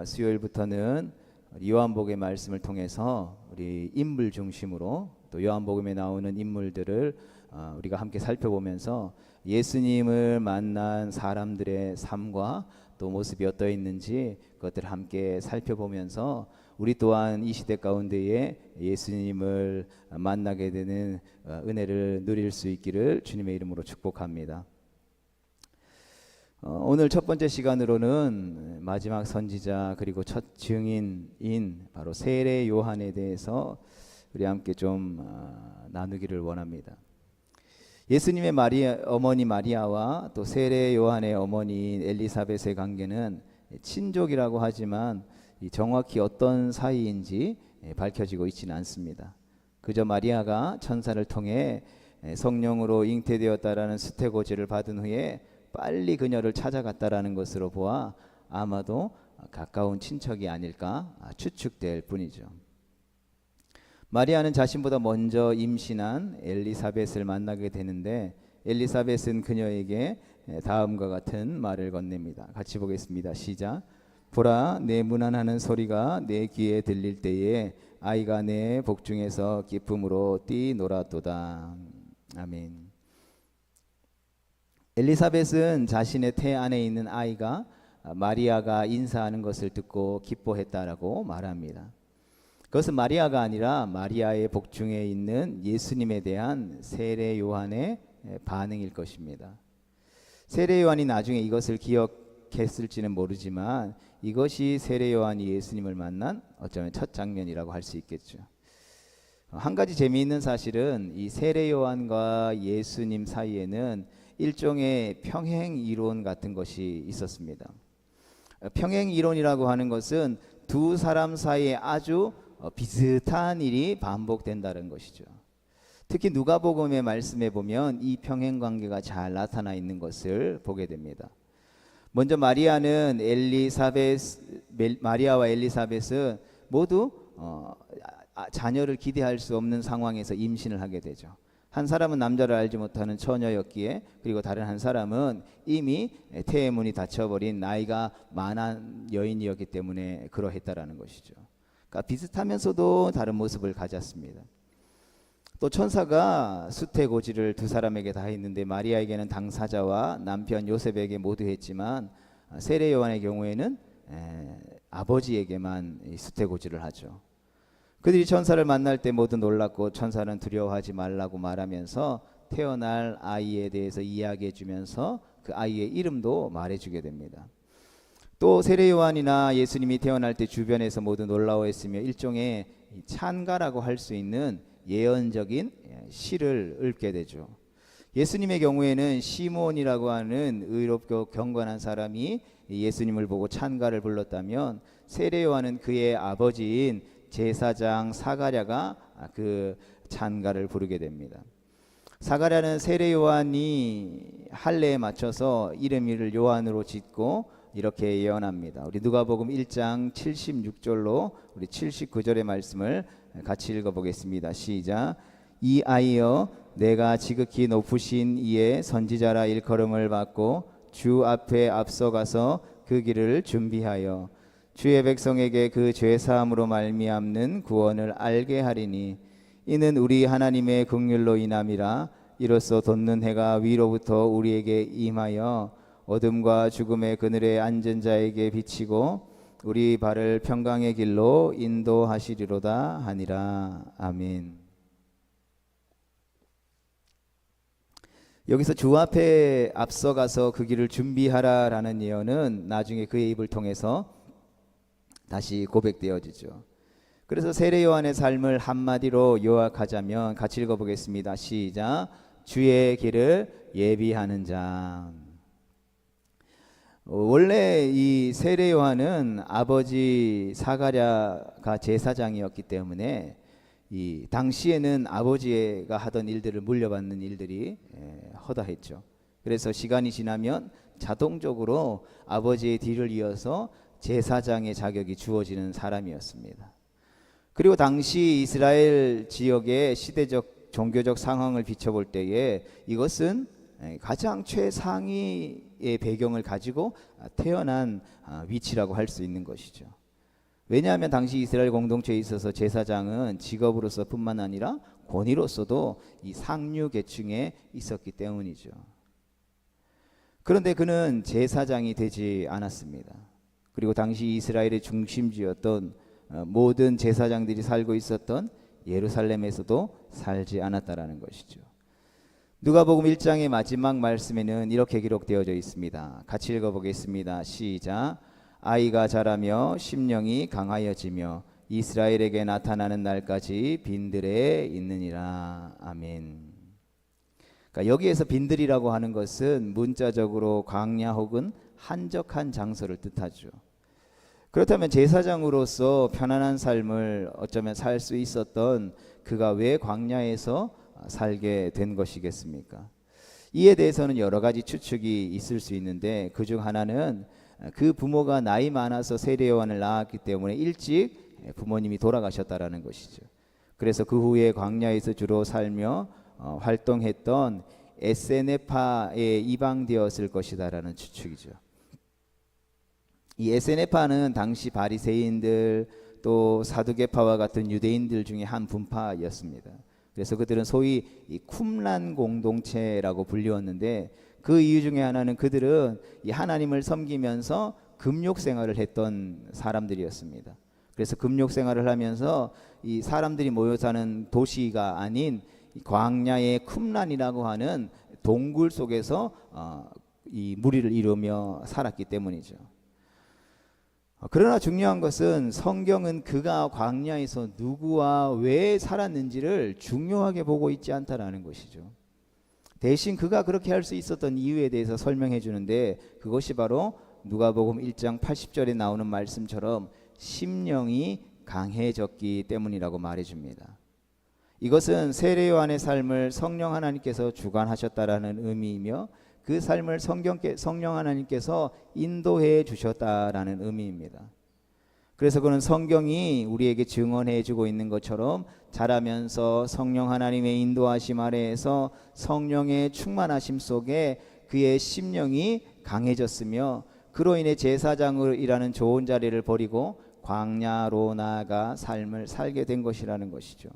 수요일부터는 요한복음의 말씀을 통해서 우리 인물 중심으로 또 요한복음에 나오는 인물들을 우리가 함께 살펴보면서 예수님을 만난 사람들의 삶과 또 모습이 어떠 있는지 그것들을 함께 살펴보면서 우리 또한 이 시대 가운데에 예수님을 만나게 되는 은혜를 누릴 수 있기를 주님의 이름으로 축복합니다. 오늘 첫 번째 시간으로는 마지막 선지자 그리고 첫 증인인 바로 세례 요한에 대해서 우리 함께 좀 나누기를 원합니다. 예수님의 어머니 마리아와 또 세례 요한의 어머니인 엘리사벳의 관계는 친족이라고 하지만 정확히 어떤 사이인지 밝혀지고 있지는 않습니다. 그저 마리아가 천사를 통해 성령으로 잉태되었다라는 수태고지를 받은 후에 빨리 그녀를 찾아갔다라는 것으로 보아 아마도 가까운 친척이 아닐까 추측될 뿐이죠. 마리아는 자신보다 먼저 임신한 엘리사벳을 만나게 되는데 엘리사벳은 그녀에게 다음과 같은 말을 건넵니다. 같이 보겠습니다. 시작. 보라, 내 문안하는 소리가 내 귀에 들릴 때에 아이가 내 복중에서 기쁨으로 뛰놀았도다. 아멘. 엘리사벳은 자신의 태 안에 있는 아이가 마리아가 인사하는 것을 듣고 기뻐했다라고 말합니다. 그것은 마리아가 아니라 마리아의 복중에 있는 예수님에 대한 세례 요한의 반응일 것입니다. 세례 요한이 나중에 이것을 기억했을지는 모르지만 이것이 세례 요한이 예수님을 만난 어쩌면 첫 장면이라고 할 수 있겠죠. 한 가지 재미있는 사실은 이 세례 요한과 예수님 사이에는 일종의 평행 이론 같은 것이 있었습니다. 평행 이론이라고 하는 것은 두 사람 사이에 아주 비슷한 일이 반복된다는 것이죠. 특히 누가복음의 말씀에 보면 이 평행 관계가 잘 나타나 있는 것을 보게 됩니다. 먼저 마리아와 엘리사벳은 모두 자녀를 기대할 수 없는 상황에서 임신을 하게 되죠. 한 사람은 남자를 알지 못하는 처녀였기에 그리고 다른 한 사람은 이미 태의 문이 닫혀버린 나이가 많은 여인이었기 때문에 그러했다라는 것이죠. 그러니까 비슷하면서도 다른 모습을 가졌습니다. 또 천사가 수태고지를 두 사람에게 다 했는데 마리아에게는 당사자와 남편 요셉에게 모두 했지만 세례 요한의 경우에는 아버지에게만 수태고지를 하죠. 그들이 천사를 만날 때 모두 놀랐고 천사는 두려워하지 말라고 말하면서 태어날 아이에 대해서 이야기해 주면서 그 아이의 이름도 말해주게 됩니다. 또 세례 요한이나 예수님이 태어날 때 주변에서 모두 놀라워했으며 일종의 찬가라고 할 수 있는 예언적인 시를 읊게 되죠. 예수님의 경우에는 시몬이라고 하는 의롭고 경건한 사람이 예수님을 보고 찬가를 불렀다면 세례 요한은 그의 아버지인 제사장 사가랴가 그 찬가를 부르게 됩니다. 사가랴는 세례 요한이 할례에 맞춰서 이름을 요한으로 짓고 이렇게 예언합니다. 우리 누가복음 1장 76절로 우리 79절의 말씀을 같이 읽어보겠습니다. 시작. 이 아이여 내가 지극히 높으신 이의 선지자라 일컬음을 받고 주 앞에 앞서가서 그 길을 준비하여 주의 백성에게 그 죄사함으로 말미암는 구원을 알게 하리니 이는 우리 하나님의 긍휼로 인함이라. 이로써 돋는 해가 위로부터 우리에게 임하여 어둠과 죽음의 그늘에 앉은 자에게 비치고 우리 발을 평강의 길로 인도하시리로다 하니라. 아멘. 여기서 주 앞에 앞서가서 그 길을 준비하라라는 예언은 나중에 그의 입을 통해서 다시 고백되어지죠. 그래서 세례 요한의 삶을 한마디로 요약하자면 같이 읽어보겠습니다. 시작. 주의 길을 예비하는 자. 원래 이 세례 요한은 아버지 사가랴가 제사장이었기 때문에 이 당시에는 아버지가 하던 일들을 물려받는 일들이 허다했죠. 그래서 시간이 지나면 자동적으로 아버지의 뒤를 이어서 제사장의 자격이 주어지는 사람이었습니다. 그리고 당시 이스라엘 지역의 시대적 종교적 상황을 비춰볼 때에 이것은 가장 최상위의 배경을 가지고 태어난 위치라고 할 수 있는 것이죠. 왜냐하면 당시 이스라엘 공동체에 있어서 제사장은 직업으로서뿐만 아니라 권위로서도 이 상류 계층에 있었기 때문이죠. 그런데 그는 제사장이 되지 않았습니다. 그리고 당시 이스라엘의 중심지였던 모든 제사장들이 살고 있었던 예루살렘에서도 살지 않았다라는 것이죠. 누가복음 1장의 마지막 말씀에는 이렇게 기록되어져 있습니다. 같이 읽어보겠습니다. 시작. 아이가 자라며 심령이 강하여지며 이스라엘에게 나타나는 날까지 빈들에 있느니라. 아멘. 그러니까 여기에서 빈들이라고 하는 것은 문자적으로 광야 혹은 한적한 장소를 뜻하죠. 그렇다면 제사장으로서 편안한 삶을 어쩌면 살 수 있었던 그가 왜 광야에서 살게 된 것이겠습니까? 이에 대해서는 여러 가지 추측이 있을 수 있는데 그중 하나는 그 부모가 나이 많아서 세례요한을 낳았기 때문에 일찍 부모님이 돌아가셨다라는 것이죠. 그래서 그 후에 광야에서 주로 살며 활동했던 에세네파에 입양되었을 것이다라는 추측이죠. 이 에세네파는 당시 바리새인들 또 사두개파와 같은 유대인들 중에 한 분파였습니다. 그래서 그들은 소위 이 쿰란 공동체라고 불리웠는데 그 이유 중에 하나는 그들은 이 하나님을 섬기면서 금욕 생활을 했던 사람들이었습니다. 그래서 금욕 생활을 하면서 이 사람들이 모여 사는 도시가 아닌 광야의 쿰란이라고 하는 동굴 속에서 이 무리를 이루며 살았기 때문이죠. 그러나 중요한 것은 성경은 그가 광야에서 누구와 왜 살았는지를 중요하게 보고 있지 않다라는 것이죠. 대신 그가 그렇게 할 수 있었던 이유에 대해서 설명해 주는데 그것이 바로 누가복음 1장 80절에 나오는 말씀처럼 심령이 강해졌기 때문이라고 말해줍니다. 이것은 세례 요한의 삶을 성령 하나님께서 주관하셨다라는 의미이며 그 삶을 성령 하나님께서 인도해 주셨다라는 의미입니다. 그래서 그는 성경이 우리에게 증언해 주고 있는 것처럼 자라면서 성령 하나님의 인도하심 아래에서 성령의 충만하심 속에 그의 심령이 강해졌으며 그로 인해 제사장이라는 좋은 자리를 버리고 광야로 나아가 삶을 살게 된 것이라는 것이죠.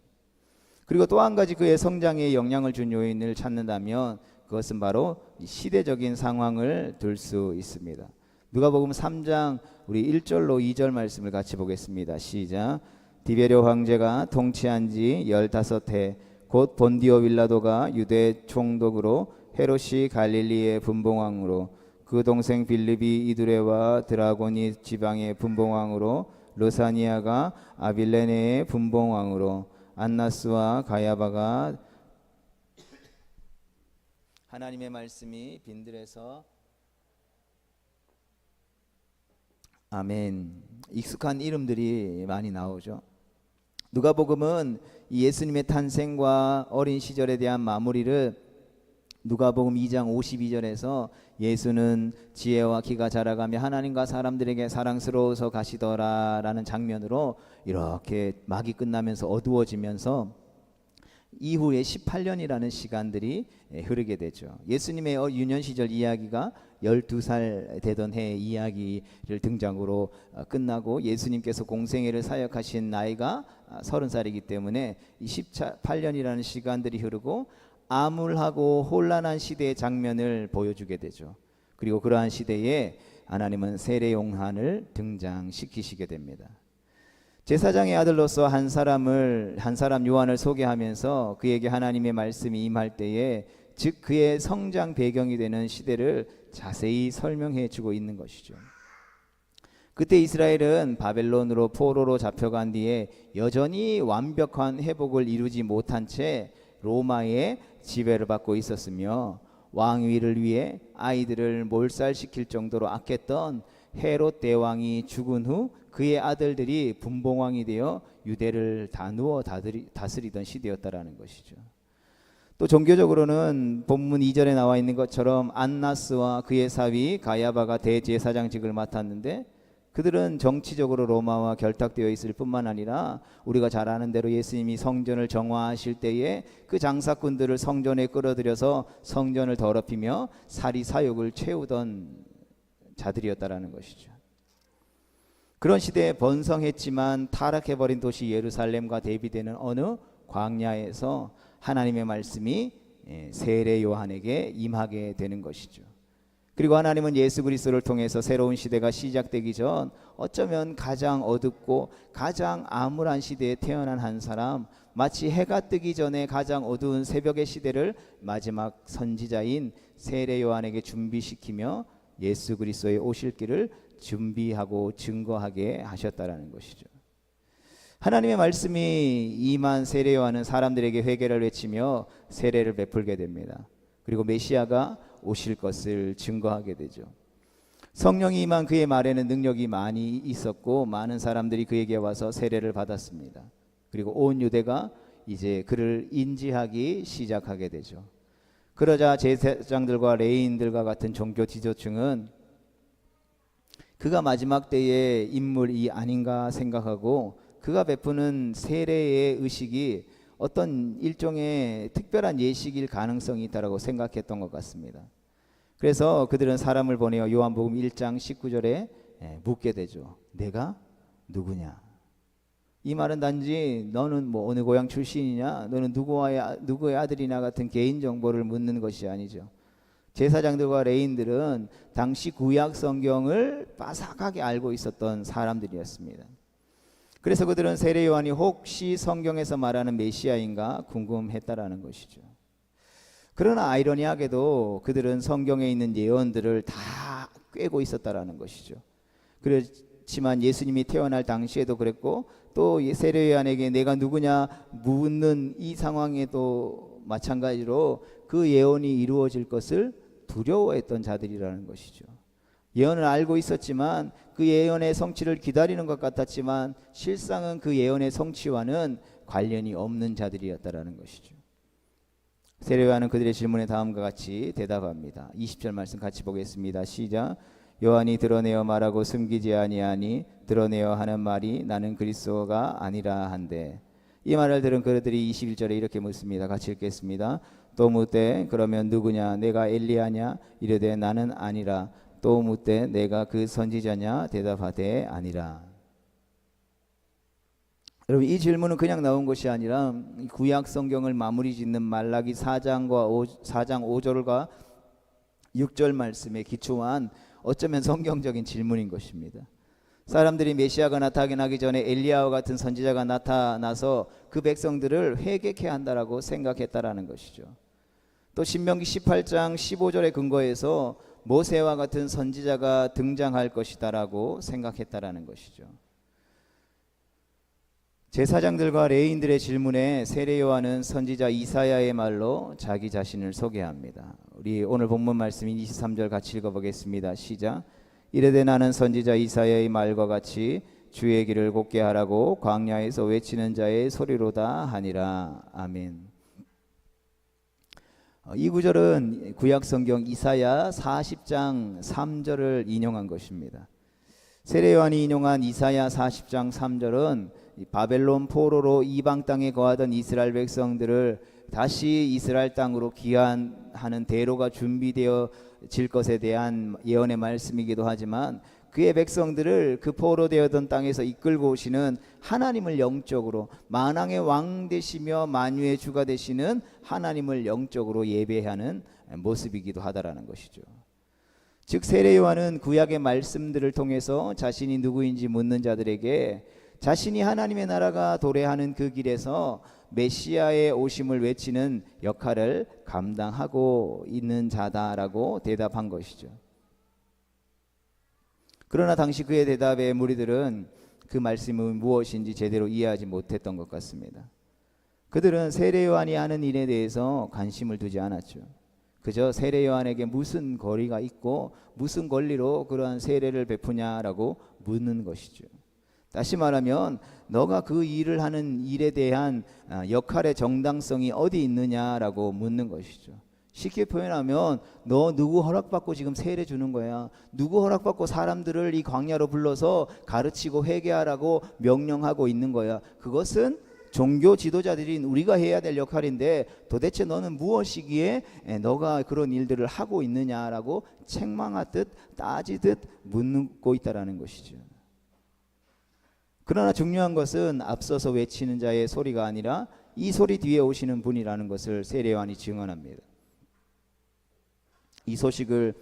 그리고 또 한 가지 그의 성장에 영향을 준 요인을 찾는다면 그것은 바로 시대적인 상황을 들 수 있습니다. 누가복음 3장 우리 1절로 2절 말씀을 같이 보겠습니다. 시작. 디베르 황제가 통치한 지 15해 곧 본디오 빌라도가 유대 총독으로 헤롯이 갈릴리의 분봉왕으로 그 동생 빌립이 이두레와 드라고니 지방의 분봉왕으로 르사니아가 아빌레네의 분봉왕으로 안나스와 가야바가 하나님의 말씀이 빈들에서 아멘. 익숙한 이름들이 많이 나오죠. 누가복음은 예수님의 탄생과 어린 시절에 대한 마무리를 누가복음 2장 52절에서 예수는 지혜와 키가 자라가며 하나님과 사람들에게 사랑스러워서 가시더라라는 장면으로 이렇게 막이 끝나면서 어두워지면서 이후에 18년이라는 시간들이 흐르게 되죠. 예수님의 유년 시절 이야기가 12살 되던 해 이야기를 등장으로 끝나고 예수님께서 공생애를 사역하신 나이가 30살이기 때문에 이 18년이라는 시간들이 흐르고 암울하고 혼란한 시대의 장면을 보여주게 되죠. 그리고 그러한 시대에 하나님은 세례 요한을 등장시키시게 됩니다. 제사장의 아들로서 한 사람 요한을 소개하면서 그에게 하나님의 말씀이 임할 때에 즉 그의 성장 배경이 되는 시대를 자세히 설명해 주고 있는 것이죠. 그때 이스라엘은 바벨론으로 포로로 잡혀간 뒤에 여전히 완벽한 회복을 이루지 못한 채 로마의 지배를 받고 있었으며 왕위를 위해 아이들을 몰살시킬 정도로 악했던 헤롯 대왕이 죽은 후 그의 아들들이 분봉왕이 되어 유대를 나누어 다스리던 시대였다라는 것이죠. 또 종교적으로는 본문 2절에 나와 있는 것처럼 안나스와 그의 사위 가야바가 대제사장직을 맡았는데 그들은 정치적으로 로마와 결탁되어 있을 뿐만 아니라 우리가 잘 아는 대로 예수님이 성전을 정화하실 때에 그 장사꾼들을 성전에 끌어들여서 성전을 더럽히며 사리사욕을 채우던 자들이었다라는 것이죠. 그런 시대에 번성했지만 타락해버린 도시 예루살렘과 대비되는 어느 광야에서 하나님의 말씀이 세례 요한에게 임하게 되는 것이죠. 그리고 하나님은 예수 그리스도를 통해서 새로운 시대가 시작되기 전 어쩌면 가장 어둡고 가장 암울한 시대에 태어난 한 사람, 마치 해가 뜨기 전에 가장 어두운 새벽의 시대를 마지막 선지자인 세례 요한에게 준비시키며 예수 그리스도의 오실 길을 준비하고 증거하게 하셨다라는 것이죠. 하나님의 말씀이 임한 세례 요한은 사람들에게 회개를 외치며 세례를 베풀게 됩니다. 그리고 메시아가 오실 것을 증거하게 되죠. 성령이 임한 그의 말에는 능력이 많이 있었고 많은 사람들이 그에게 와서 세례를 받았습니다. 그리고 온 유대가 이제 그를 인지하기 시작하게 되죠. 그러자 제사장들과 레위인들과 같은 종교 지도층은 그가 마지막 때의 인물이 아닌가 생각하고 그가 베푸는 세례의 의식이 어떤 일종의 특별한 예식일 가능성이 있다고 생각했던 것 같습니다. 그래서 그들은 사람을 보내어 요한복음 1장 19절에 묻게 되죠. 내가 누구냐? 이 말은 단지 너는 뭐 어느 고향 출신이냐, 너는 누구의 아들이냐 같은 개인 정보를 묻는 것이 아니죠. 제사장들과 레인들은 당시 구약 성경을 빠삭하게 알고 있었던 사람들이었습니다. 그래서 그들은 세례 요한이 혹시 성경에서 말하는 메시아인가 궁금했다라는 것이죠. 그러나 아이러니하게도 그들은 성경에 있는 예언들을 다 꿰고 있었다라는 것이죠. 그렇지만 예수님이 태어날 당시에도 그랬고 또 세례 요한에게 내가 누구냐 묻는 이 상황에도 마찬가지로 그 예언이 이루어질 것을 두려워했던 자들이라는 것이죠. 예언을 알고 있었지만 그 예언의 성취를 기다리는 것 같았지만 실상은 그 예언의 성취와는 관련이 없는 자들이었다라는 것이죠. 세례 요한은 그들의 질문에 다음과 같이 대답합니다. 20절 말씀 같이 보겠습니다. 시작. 요한이 드러내어 말하고 숨기지 아니하니 드러내어 하는 말이 나는 그리스도가 아니라 한데. 이 말을 들은 그들이 21절에 이렇게 묻습니다. 같이 읽겠습니다. 또 묻되 그러면 누구냐? 내가 엘리야냐? 이르되 나는 아니라. 또 묻되 내가 그 선지자냐? 대답하되 아니라. 여러분 이 질문은 그냥 나온 것이 아니라 구약 성경을 마무리 짓는 말라기 4장 5절과 6절 말씀에 기초한 어쩌면 성경적인 질문인 것입니다. 사람들이 메시아가 나타나기 전에 엘리야와 같은 선지자가 나타나서 그 백성들을 회개케 한다라고 생각했다라는 것이죠. 또 신명기 18장 15절에 근거해서 모세와 같은 선지자가 등장할 것이다라고 생각했다라는 것이죠. 제사장들과 레위인들의 질문에 세례 요한은 선지자 이사야의 말로 자기 자신을 소개합니다. 우리 오늘 본문 말씀인 23절 같이 읽어보겠습니다. 시작. 이르되 나는 선지자 이사야의 말과 같이 주의 길을 곱게 하라고 광야에서 외치는 자의 소리로다 하니라. 아멘. 이 구절은 구약 성경 이사야 40장 3절을 인용한 것입니다. 세례 요한이 인용한 이사야 40장 3절은 바벨론 포로로 이방 땅에 거하던 이스라엘 백성들을 다시 이스라엘 땅으로 귀환하는 대로가 준비되어질 것에 대한 예언의 말씀이기도 하지만 그의 백성들을 그 포로되었던 땅에서 이끌고 오시는 하나님을 영적으로 만왕의 왕 되시며 만유의 주가 되시는 하나님을 영적으로 예배하는 모습이기도 하다라는 것이죠. 즉 세례 요한은 구약의 말씀들을 통해서 자신이 누구인지 묻는 자들에게 자신이 하나님의 나라가 도래하는 그 길에서 메시아의 오심을 외치는 역할을 감당하고 있는 자다라고 대답한 것이죠. 그러나 당시 그의 대답에 무리들은 그 말씀이 무엇인지 제대로 이해하지 못했던 것 같습니다. 그들은 세례 요한이 하는 일에 대해서 관심을 두지 않았죠. 그저 세례 요한에게 무슨 거리가 있고 무슨 권리로 그러한 세례를 베푸냐라고 묻는 것이죠. 다시 말하면 너가 그 일을 하는 일에 대한 역할의 정당성이 어디 있느냐라고 묻는 것이죠. 쉽게 표현하면 너 누구 허락받고 지금 세례 주는 거야. 누구 허락받고 사람들을 이 광야로 불러서 가르치고 회개하라고 명령하고 있는 거야. 그것은 종교 지도자들인 우리가 해야 될 역할인데 도대체 너는 무엇이기에 너가 그런 일들을 하고 있느냐라고 책망하듯 따지듯 묻고 있다라는 것이죠. 그러나 중요한 것은 앞서서 외치는 자의 소리가 아니라 이 소리 뒤에 오시는 분이라는 것을 세례 요한이 증언합니다. 이 소식을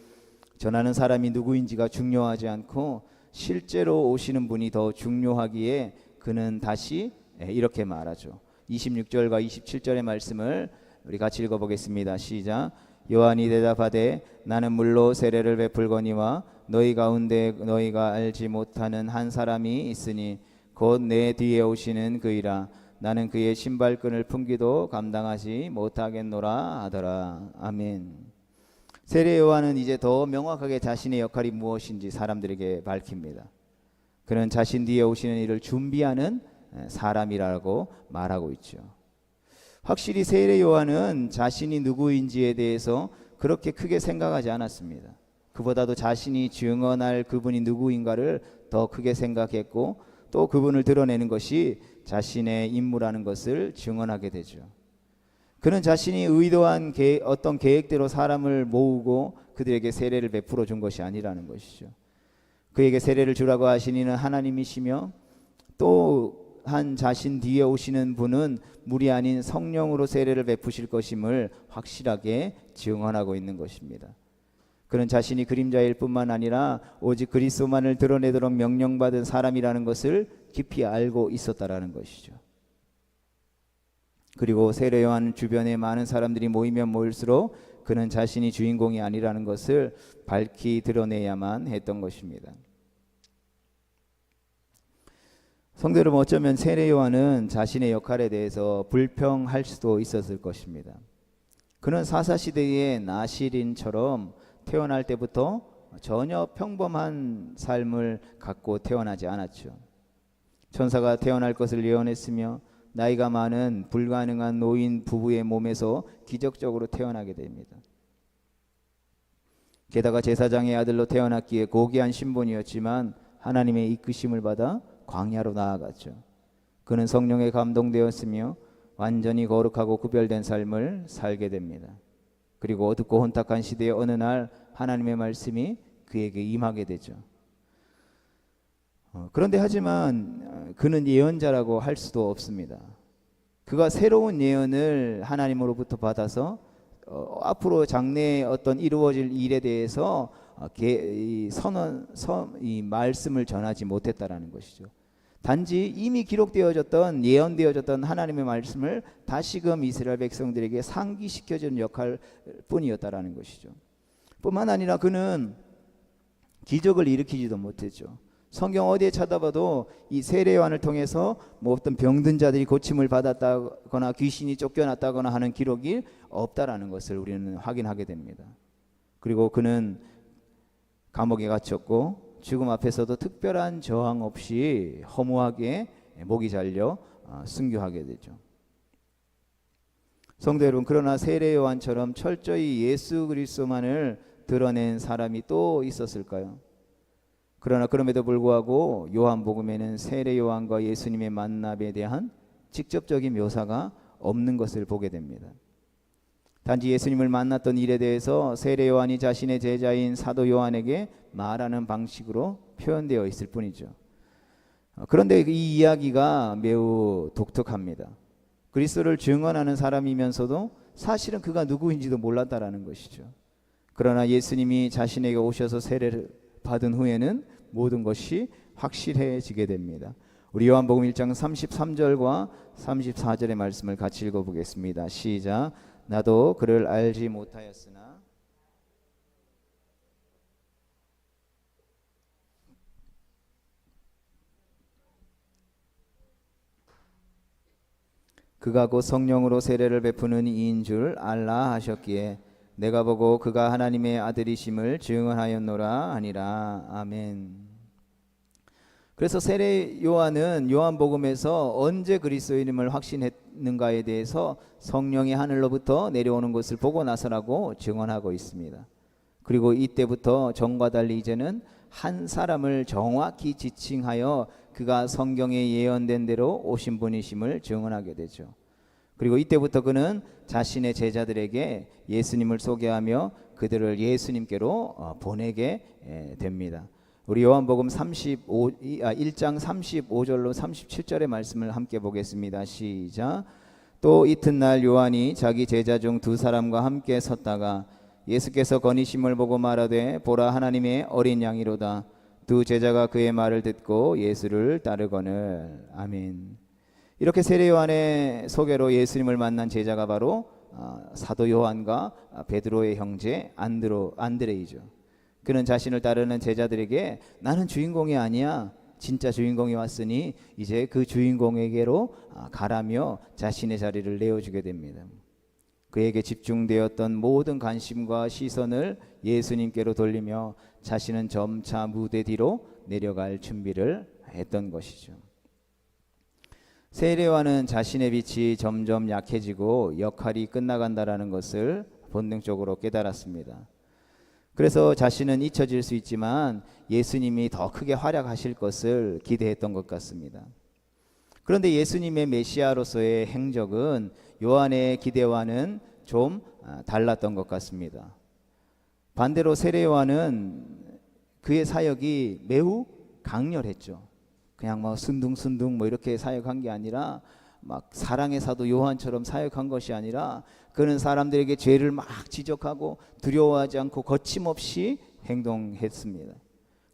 전하는 사람이 누구인지가 중요하지 않고 실제로 오시는 분이 더 중요하기에 그는 다시 이렇게 말하죠. 26절과 27절의 말씀을 우리 같이 읽어보겠습니다. 시작. 요한이 대답하되 나는 물로 세례를 베풀거니와 너희 가운데 너희가 알지 못하는 한 사람이 있으니 곧 내 뒤에 오시는 그이라. 나는 그의 신발끈을 품기도 감당하지 못하겠노라 하더라. 아멘. 세례 요한은 이제 더 명확하게 자신의 역할이 무엇인지 사람들에게 밝힙니다. 그는 자신 뒤에 오시는 이를 준비하는 사람이라고 말하고 있죠. 확실히 세례 요한은 자신이 누구인지에 대해서 그렇게 크게 생각하지 않았습니다. 그보다도 자신이 증언할 그분이 누구인가를 더 크게 생각했고 또 그분을 드러내는 것이 자신의 임무라는 것을 증언하게 되죠. 그는 자신이 의도한 어떤 계획대로 사람을 모으고 그들에게 세례를 베풀어 준 것이 아니라는 것이죠. 그에게 세례를 주라고 하신 이는 하나님이시며 또한 자신 뒤에 오시는 분은 물이 아닌 성령으로 세례를 베푸실 것임을 확실하게 증언하고 있는 것입니다. 그는 자신이 그림자일 뿐만 아니라 오직 그리스도만을 드러내도록 명령받은 사람이라는 것을 깊이 알고 있었다라는 것이죠. 그리고 세례 요한 주변에 많은 사람들이 모이면 모일수록 그는 자신이 주인공이 아니라는 것을 밝히 드러내야만 했던 것입니다. 성도 여러분, 어쩌면 세례 요한은 자신의 역할에 대해서 불평할 수도 있었을 것입니다. 그는 사사시대의 나시린처럼 태어날 때부터 전혀 평범한 삶을 갖고 태어나지 않았죠. 천사가 태어날 것을 예언했으며 나이가 많은 불가능한 노인 부부의 몸에서 기적적으로 태어나게 됩니다. 게다가 제사장의 아들로 태어났기에 고귀한 신분이었지만 하나님의 이끄심을 받아 광야로 나아갔죠. 그는 성령에 감동되었으며 완전히 거룩하고 구별된 삶을 살게 됩니다. 그리고 어둡고 혼탁한 시대의 어느 날 하나님의 말씀이 그에게 임하게 되죠. 그런데 하지만 그는 예언자라고 할 수도 없습니다. 그가 새로운 예언을 하나님으로부터 받아서 앞으로 장래에 어떤 이루어질 일에 대해서 이 말씀을 전하지 못했다라는 것이죠. 단지 이미 기록되어졌던 예언되어졌던 하나님의 말씀을 다시금 이스라엘 백성들에게 상기시켜주는 역할 뿐이었다라는 것이죠. 뿐만 아니라 그는 기적을 일으키지도 못했죠. 성경 어디에 찾아봐도 이 세례 요한을 통해서 뭐 어떤 병든 자들이 고침을 받았다거나 귀신이 쫓겨났다거나 하는 기록이 없다라는 것을 우리는 확인하게 됩니다. 그리고 그는 감옥에 갇혔고 죽음 앞에서도 특별한 저항 없이 허무하게 목이 잘려 순교하게 되죠. 성도 여러분, 그러나 세례 요한처럼 철저히 예수 그리스도만을 드러낸 사람이 또 있었을까요? 그러나 그럼에도 불구하고 요한복음에는 세례 요한과 예수님의 만남에 대한 직접적인 묘사가 없는 것을 보게 됩니다. 단지 예수님을 만났던 일에 대해서 세례 요한이 자신의 제자인 사도 요한에게 말하는 방식으로 표현되어 있을 뿐이죠. 그런데 이 이야기가 매우 독특합니다. 그리스도를 증언하는 사람이면서도 사실은 그가 누구인지도 몰랐다라는 것이죠. 그러나 예수님이 자신에게 오셔서 세례를 받은 후에는 모든 것이 확실해지게 됩니다. 우리 요한복음 1장 33절과 34절의 말씀을 같이 읽어보겠습니다. 시작. 나도 그를 알지 못하였으나 그가 곧 성령으로 세례를 베푸는 이인 줄 알라 하셨기에 내가 보고 그가 하나님의 아들이심을 증언하였노라 하니라. 아멘. 그래서 세례 요한은 요한복음에서 언제 그리스도인임을 확신했는가에 대해서 성령이 하늘로부터 내려오는 것을 보고 나서라고 증언하고 있습니다. 그리고 이때부터 전과 달리 이제는 한 사람을 정확히 지칭하여 그가 성경에 예언된 대로 오신 분이심을 증언하게 되죠. 그리고 이때부터 그는 자신의 제자들에게 예수님을 소개하며 그들을 예수님께로 보내게 됩니다. 우리 요한복음 1장 35절로 37절의 말씀을 함께 보겠습니다. 시작. 또 이튿날 요한이 자기 제자 중 두 사람과 함께 섰다가 예수께서 거니심을 보고 말하되 보라 하나님의 어린 양이로다. 두 제자가 그의 말을 듣고 예수를 따르거늘. 아멘. 이렇게 세례 요한의 소개로 예수님을 만난 제자가 바로 사도 요한과 베드로의 형제 안드레이죠. 그는 자신을 따르는 제자들에게 나는 주인공이 아니야, 진짜 주인공이 왔으니 이제 그 주인공에게로 가라며 자신의 자리를 내어주게 됩니다. 그에게 집중되었던 모든 관심과 시선을 예수님께로 돌리며 자신은 점차 무대 뒤로 내려갈 준비를 했던 것이죠. 세례 요한은 자신의 빛이 점점 약해지고 역할이 끝나간다라는 것을 본능적으로 깨달았습니다. 그래서 자신은 잊혀질 수 있지만 예수님이 더 크게 활약하실 것을 기대했던 것 같습니다. 그런데 예수님의 메시아로서의 행적은 요한의 기대와는 좀 달랐던 것 같습니다. 반대로 세례 요한은 그의 사역이 매우 강렬했죠. 그냥 뭐 순둥순둥 뭐 이렇게 사역한 게 아니라 막 사랑의 사도 요한처럼 사역한 것이 아니라 그는 사람들에게 죄를 막 지적하고 두려워하지 않고 거침없이 행동했습니다.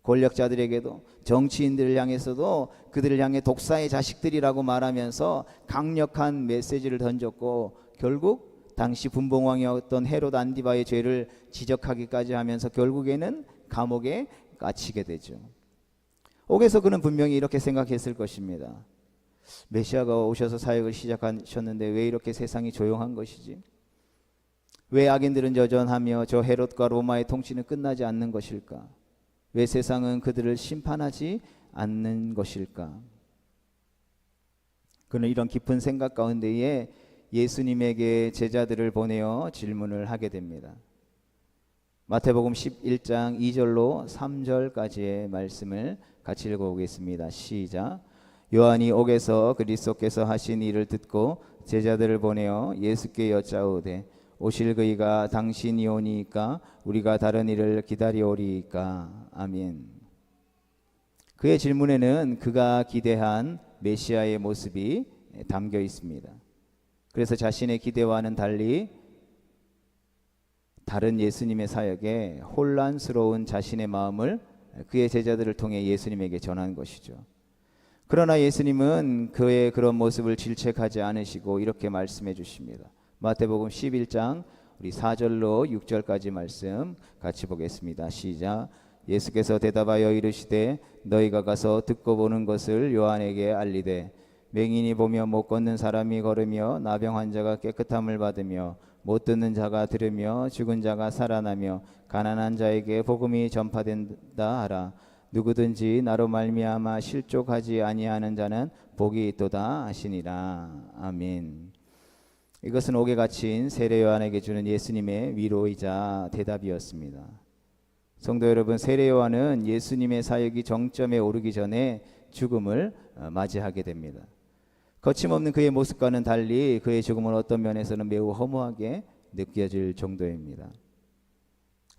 권력자들에게도 정치인들을 향해서도 그들을 향해 독사의 자식들이라고 말하면서 강력한 메시지를 던졌고 결국 당시 분봉왕이었던 헤롯 안디바의 죄를 지적하기까지 하면서 결국에는 감옥에 갇히게 되죠. 옥에서 그는 분명히 이렇게 생각했을 것입니다. 메시아가 오셔서 사역을 시작하셨는데 왜 이렇게 세상이 조용한 것이지? 왜 악인들은 여전하며 저 헤롯과 로마의 통치는 끝나지 않는 것일까? 왜 세상은 그들을 심판하지 않는 것일까? 그는 이런 깊은 생각 가운데에 예수님에게 제자들을 보내어 질문을 하게 됩니다. 마태복음 11장 2절로 3절까지의 말씀을 같이 읽어보겠습니다. 시작. 요한이 옥에서 그리스도께서 하신 일을 듣고 제자들을 보내어 예수께 여짜오되 오실 그이가 당신이오니이까 우리가 다른 일을 기다리오리이까. 아멘. 그의 질문에는 그가 기대한 메시아의 모습이 담겨 있습니다. 그래서 자신의 기대와는 달리 다른 예수님의 사역에 혼란스러운 자신의 마음을 그의 제자들을 통해 예수님에게 전한 것이죠. 그러나 예수님은 그의 그런 모습을 질책하지 않으시고 이렇게 말씀해 주십니다. 마태복음 11장 우리 4절로 6절까지 말씀 같이 보겠습니다. 시작. 예수께서 대답하여 이르시되 너희가 가서 듣고 보는 것을 요한에게 알리되 맹인이 보며 못 걷는 사람이 걸으며 나병 환자가 깨끗함을 받으며 못 듣는 자가 들으며 죽은 자가 살아나며 가난한 자에게 복음이 전파된다 하라. 누구든지 나로 말미암아 실족하지 아니하는 자는 복이 있도다 하시니라. 아멘. 이것은 옥에 갇힌 세례 요한에게 주는 예수님의 위로이자 대답이었습니다. 성도 여러분, 세례 요한은 예수님의 사역이 정점에 오르기 전에 죽음을 맞이하게 됩니다. 거침없는 그의 모습과는 달리 그의 죽음은 어떤 면에서는 매우 허무하게 느껴질 정도입니다.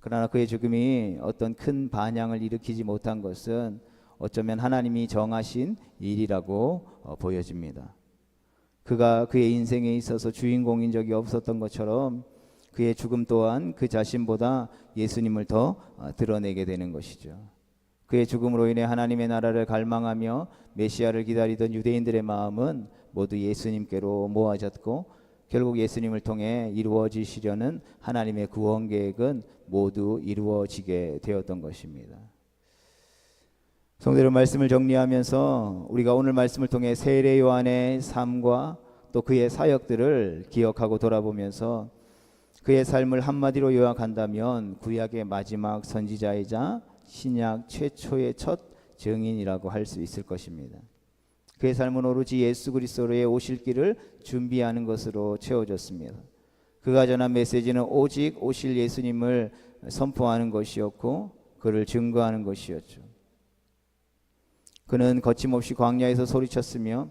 그러나 그의 죽음이 어떤 큰 반향을 일으키지 못한 것은 어쩌면 하나님이 정하신 일이라고 보여집니다. 그가 그의 인생에 있어서 주인공인 적이 없었던 것처럼 그의 죽음 또한 그 자신보다 예수님을 더 드러내게 되는 것이죠. 그의 죽음으로 인해 하나님의 나라를 갈망하며 메시아를 기다리던 유대인들의 마음은 모두 예수님께로 모아졌고 결국 예수님을 통해 이루어지시려는 하나님의 구원 계획은 모두 이루어지게 되었던 것입니다. 성도들, 말씀을 정리하면서 우리가 오늘 말씀을 통해 세례 요한의 삶과 또 그의 사역들을 기억하고 돌아보면서 그의 삶을 한마디로 요약한다면 구약의 마지막 선지자이자 신약 최초의 첫 증인이라고 할 수 있을 것입니다. 그의 삶은 오로지 예수 그리스도의 오실 길을 준비하는 것으로 채워졌습니다. 그가 전한 메시지는 오직 오실 예수님을 선포하는 것이었고 그를 증거하는 것이었죠. 그는 거침없이 광야에서 소리쳤으며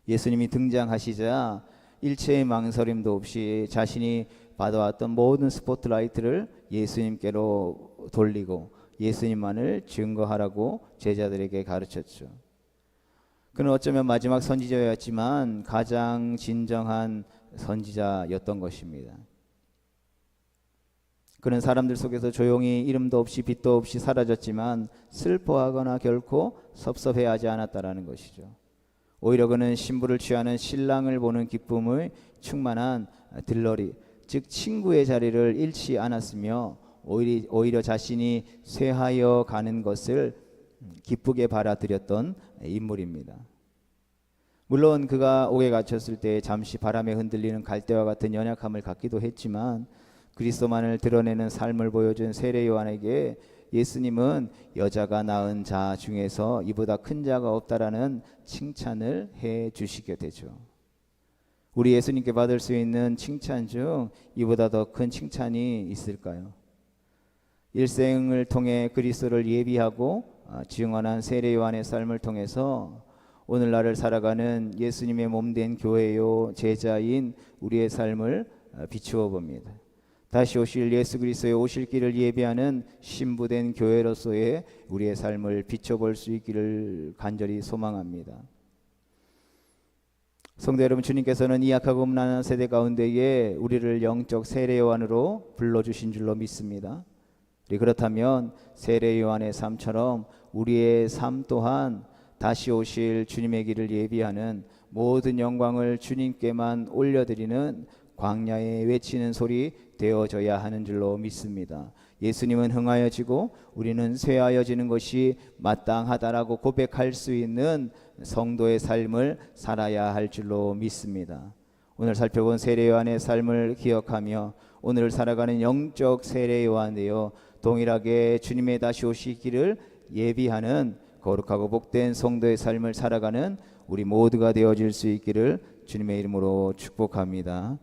예수님이 등장하시자 일체의 망설임도 없이 자신이 받아왔던 모든 스포트라이트를 예수님께로 돌리고 예수님만을 증거하라고 제자들에게 가르쳤죠. 그는 어쩌면 마지막 선지자였지만 가장 진정한 선지자였던 것입니다. 그는 사람들 속에서 조용히 이름도 없이 빛도 없이 사라졌지만 슬퍼하거나 결코 섭섭해하지 않았다라는 것이죠. 오히려 그는 신부를 취하는 신랑을 보는 기쁨의 충만한 들러리, 즉 친구의 자리를 잃지 않았으며 오히려 자신이 쇠하여 가는 것을 기쁘게 받아들였던 인물입니다. 물론 그가 옥에 갇혔을 때 잠시 바람에 흔들리는 갈대와 같은 연약함을 갖기도 했지만 그리스도만을 드러내는 삶을 보여준 세례 요한에게 예수님은 여자가 낳은 자 중에서 이보다 큰 자가 없다라는 칭찬을 해 주시게 되죠. 우리 예수님께 받을 수 있는 칭찬 중 이보다 더 큰 칭찬이 있을까요? 일생을 통해 그리스도를 예비하고 증언한 세례 요한의 삶을 통해서 오늘날을 살아가는 예수님의 몸된 교회요 제자인 우리의 삶을 비추어 봅니다. 다시 오실 예수 그리스도의 오실 길을 예비하는 신부된 교회로서의 우리의 삶을 비춰볼 수 있기를 간절히 소망합니다. 성도 여러분, 주님께서는 이 약하고 음란한 세대 가운데에 우리를 영적 세례 요한으로 불러주신 줄로 믿습니다. 그렇다면 세례 요한의 삶처럼 우리의 삶 또한 다시 오실 주님의 길을 예비하는 모든 영광을 주님께만 올려드리는 광야에 외치는 소리 되어져야 하는 줄로 믿습니다. 예수님은 흥하여지고 우리는 쇠하여지는 것이 마땅하다라고 고백할 수 있는 성도의 삶을 살아야 할 줄로 믿습니다. 오늘 살펴본 세례 요한의 삶을 기억하며 오늘 살아가는 영적 세례 요한 되어 동일하게 주님의 다시 오시기를 예비하는 거룩하고 복된 성도의 삶을 살아가는 우리 모두가 되어질 수 있기를 주님의 이름으로 축복합니다.